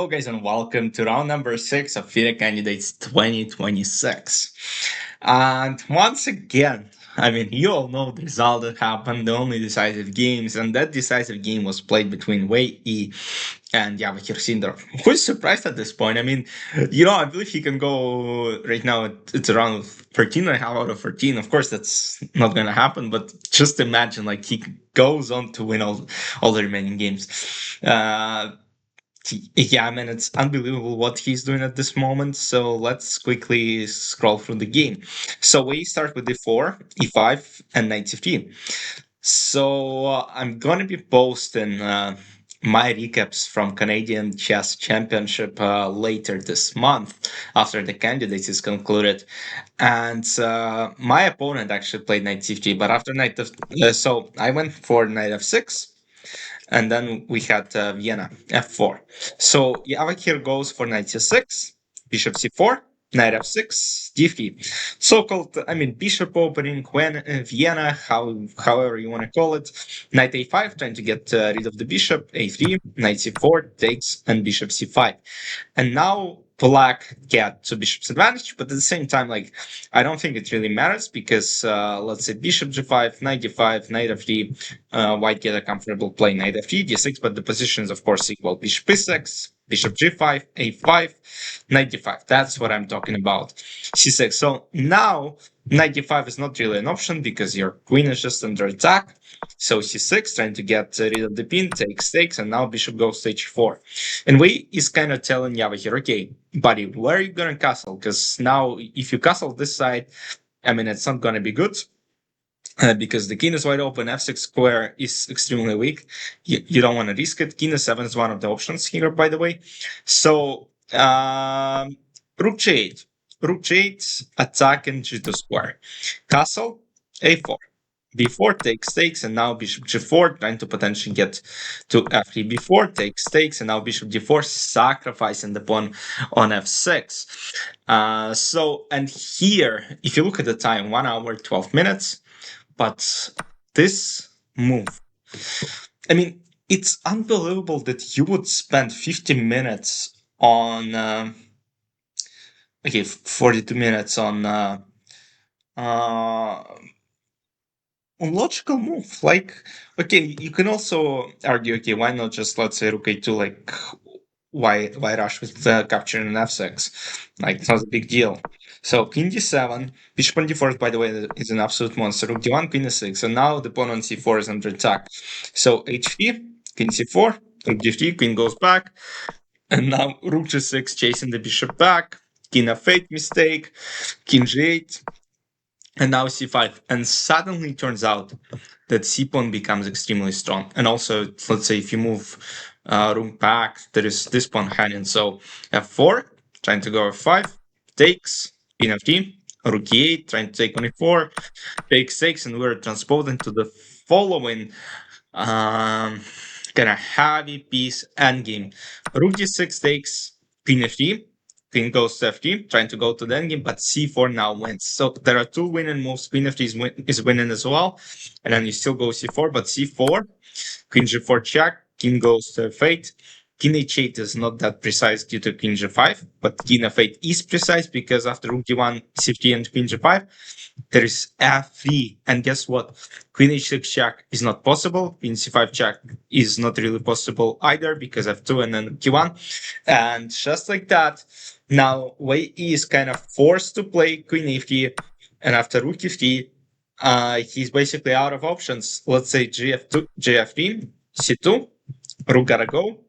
Hello, guys, and welcome to round number 6 of FIDE Candidates 2026. And once again, you all know the result that happened, the only decisive games, and that decisive game was played between Wei Yi and Javokhir Sindarov. Who's surprised at this point? I believe he can go right now, it's around 13 and a half out of 14. Of course, that's not going to happen, but just imagine, like, he goes on to win all the remaining games. Yeah, it's unbelievable what he's doing at this moment. So let's quickly scroll through the game. So we start with d4, e5, and knight c3. So I'm gonna be posting my recaps from Canadian Chess Championship later this month after the candidates is concluded. And my opponent actually played knight c3, but after so I went for knight f6. And then we had Vienna, f4. So Javokhir goes for knight c6, bishop c4, knight f6, d3. So-called, bishop opening, when Vienna, however you want to call it. Knight a5, trying to get rid of the bishop, a3, knight c4, takes, and bishop c5. And now black get to bishop's advantage, but at the same time, like, I don't think it really matters because let's say bishop g5, knight d5, knight f3, white get a comfortable play knight f3, d6, but the position is of course equal. Bishop e6, bishop g5, a5, knight d5. That's what I'm talking about. c6. So now knight d5 is not really an option because your queen is just under attack. So c6, trying to get rid of the pin, takes, and now bishop goes to h4. And Wei is kind of telling Javokhir, okay, buddy, where are you going to castle? Because now if you castle this side, it's not going to be good. Because the king is wide open, f6 square is extremely weak. You don't want to risk it. King e7 is one of the options here, by the way. So, rook g8. Rook g8, attack and g2 square. Castle, a4. b4 takes, and now bishop g4, trying to potentially get to f3. b4 takes, and now bishop d4, sacrificing the pawn on f6. And here, if you look at the time, 1 hour, 12 minutes, but this move, it's unbelievable that you would spend 50 minutes on, 42 minutes uh, on logical move. Like, okay, you can also argue, okay, why not just, let's say, rook a2, like, why rush with capturing an f6? Like, it's not a big deal. So queen d7, bishop on d4, by the way, is an absolute monster. Rook d1, queen e6, and now the pawn on c4 is under attack. So h3, queen c4, rook d3, queen goes back, and now rook g6 chasing the bishop back, king f8 mistake, king g8, and now c5. And suddenly it turns out that c pawn becomes extremely strong. And also, let's say if you move rook back, there is this pawn hanging. So f4, trying to go f5, takes, queen f3, rook e8, trying to take on e4, takes, and we're transposing to the following kind of heavy piece endgame. Rook d6 takes, queen f3, queen goes to f3, trying to go to the endgame, but c4 now wins. So there are two winning moves. Queen f3 is winning as well, and then you still go c4, but c4, queen g4 check, king goes to f8. King h8 is not that precise due to king g5, but king f8 is precise because after rook d1, c3, and queen g5, there is f3. And guess what? Queen h6 check is not possible. Queen c5 check is not really possible either because f2 and then q1. And just like that, now Wei Yi is kind of forced to play queen e3, and after rook e3, he's basically out of options. Let's say gf2, gf3, c2, rook gotta go,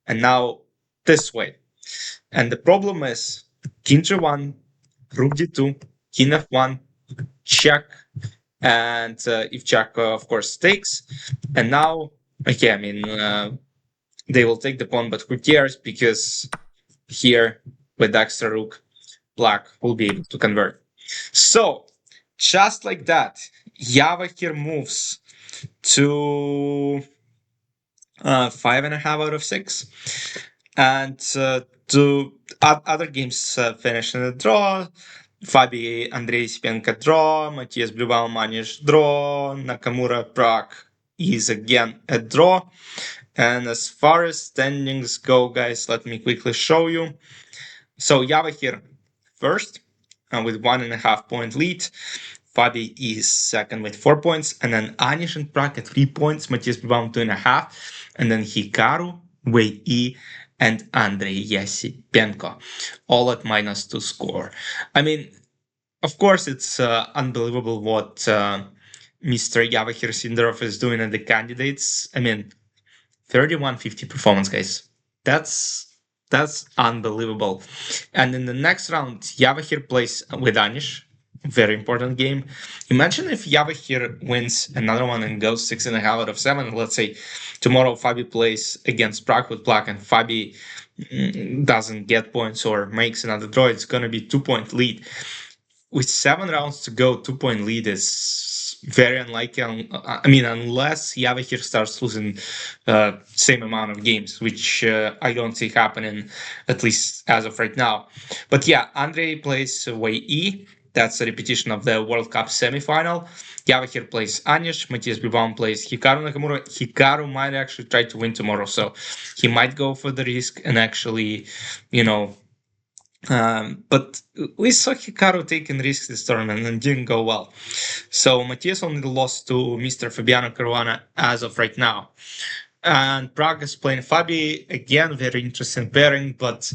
and now this way. And the problem is king g1, rook d2, king f1, check, and if check, of course, takes. And now, okay, they will take the pawn, but who cares? Because here, with extra rook, black will be able to convert. So, just like that, Javokhir moves to 5.5 out of 6. And to other games finish in a draw. Fabi Andrei Sipenka draw, Matthias Blubaumanich draw, Nakamura Prague is again a draw, And as far as standings go, guys, let me quickly show you. So Javokhir first with 1.5 point lead. Fabi is second with 4 points, and then Anish and Prak at 3 points, Matthias Bibam 2.5, and then Hikaru, Wei Yi, and Andrei Yasipenko, all at -2 score. I mean, of course, it's unbelievable what Mr. Javokhir Sindarov is doing at the candidates. I mean, 3150 performance, guys. That's unbelievable. And in the next round, Javokhir plays with Anish. Very important game. Imagine if Javokhir wins another one and goes 6.5 out of 7. Let's say tomorrow Fabi plays against Prague with Black and Fabi doesn't get points or makes another draw. It's going to be 2 point lead. With 7 rounds to go, 2 point lead is very unlikely. I mean, unless Javokhir starts losing same amount of games, which I don't see happening, at least as of right now. But yeah, Andrei plays Wei Yi. That's a repetition of the World Cup semifinal. Javokhir plays Anish. Matthias Bibam plays Hikaru Nakamura. Hikaru might actually try to win tomorrow, so he might go for the risk and actually, you know, but we saw Hikaru taking risks this tournament and didn't go well. So Matthias only lost to Mr. Fabiano Caruana as of right now. And Prague is playing Fabi. Again, very interesting pairing, but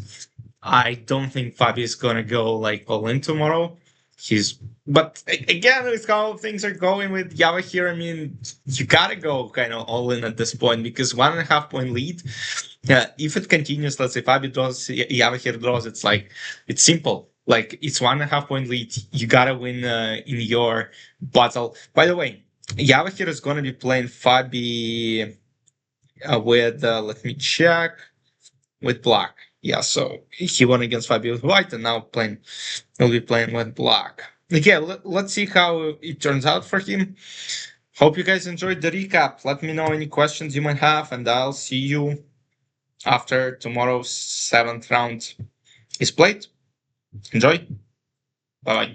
I don't think Fabi is going to go like all in tomorrow. But again, with how things are going with Javokhir, I mean, you gotta go kind of all in at this point because 1.5 point lead. Yeah, if it continues, let's say Fabi draws, Javokhir draws, it's simple. Like it's 1.5 point lead. You gotta win in your battle. By the way, Javokhir is gonna be playing Fabi with let me check, with Black. Yeah, so he won against Fabi with White, and now he'll be playing with Black. Okay, let's see how it turns out for him. Hope you guys enjoyed the recap. Let me know any questions you might have, and I'll see you after tomorrow's 7th round is played. Enjoy. Bye bye.